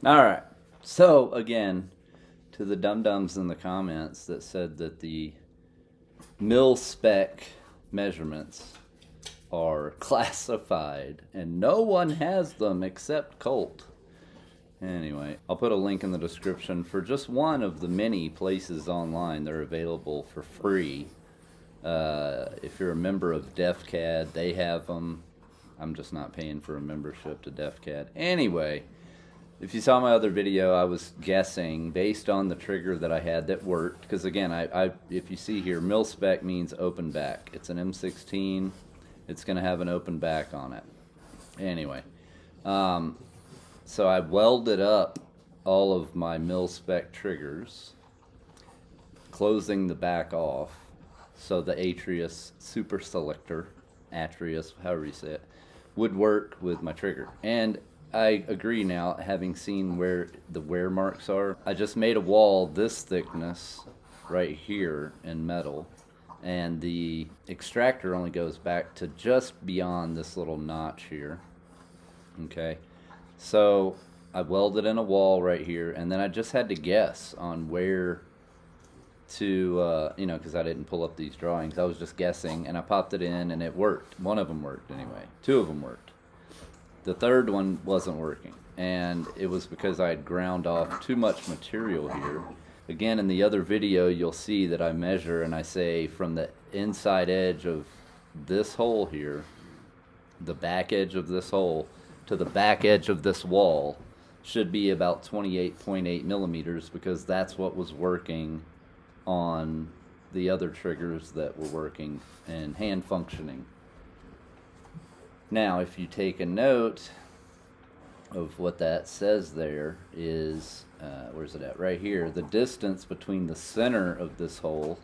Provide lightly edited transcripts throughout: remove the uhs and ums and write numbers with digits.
All right. So again, to the dum-dums in the comments that said that the mil spec measurements are classified and no one has them except Colt. Anyway, I'll put a link in the description for just one of the many places online that are available for free. If you're a member of DefCAD, they have them. I'm just not paying for a membership to DefCAD. Anyway, if you saw my other video, I was guessing based on the trigger that I had that worked. Because again, if you see here, mil spec means open back. It's an M16. It's going to have an open back on it. Anyway, so I welded up all of my mil spec triggers, closing the back off. So the Atrius Super Selector, Atrius, however you say it, would work with my trigger. And I agree now, having seen where the wear marks are. I just made a wall this thickness right here in metal, and the extractor only goes back to just beyond this little notch here. Okay, so I welded in a wall right here, and then I just had to guess on where to, because I didn't pull up these drawings. I was just guessing, and I popped it in, and it worked. One of them worked anyway. Two of them worked. The third one wasn't working, and it was because I had ground off too much material here. Again, in the other video, you'll see that I measure and I say from the inside edge of this hole here, the back edge of this hole, to the back edge of this wall should be about 28.8 millimeters, because that's what was working on the other triggers that were working and hand functioning. Now, if you take a note of what that says, there is, where's it at? Right here. The distance between the center of this hole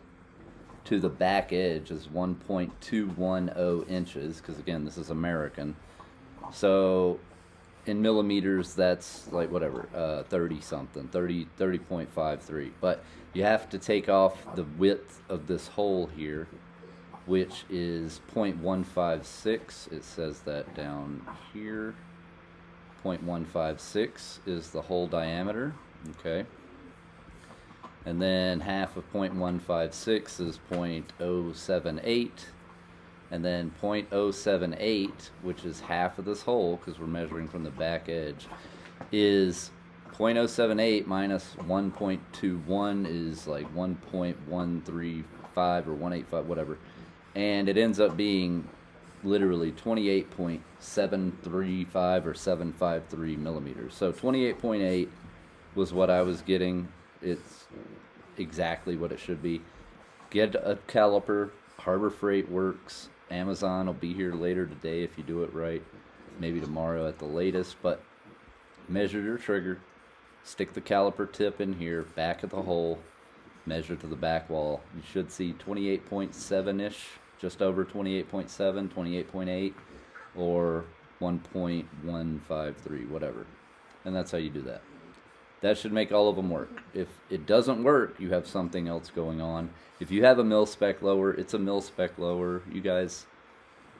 to the back edge is 1.210 inches, because again, this is American. So in millimeters, that's like whatever, 30 something, 30.53. But you have to take off the width of this hole here, which is 0.156. It says that down here. 0.156 is the hole diameter. Okay. And then half of 0.156 is 0.078. And then 0.078, which is half of this hole, because we're measuring from the back edge, is 0.078 minus 1.21 is like 1.135 or 185, whatever. And it ends up being literally 28.735 or 753 millimeters. So 28.8 was what I was getting. It's exactly what it should be. Get a caliper. Harbor Freight works. Amazon will be here later today if you do it right. Maybe tomorrow at the latest. But measure your trigger. Stick the caliper tip in here, back of the hole. Measure to the back wall. You should see 28.7-ish, just over 28.7, 28.8, or 1.153, whatever. And that's how you do that. That should make all of them work. If it doesn't work, you have something else going on. If you have a mil spec lower, it's a mil spec lower. You guys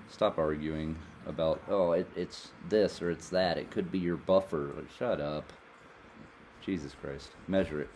stop arguing about, oh, it's this or it's that. It could be your buffer. Like, shut up. Jesus Christ. Measure it.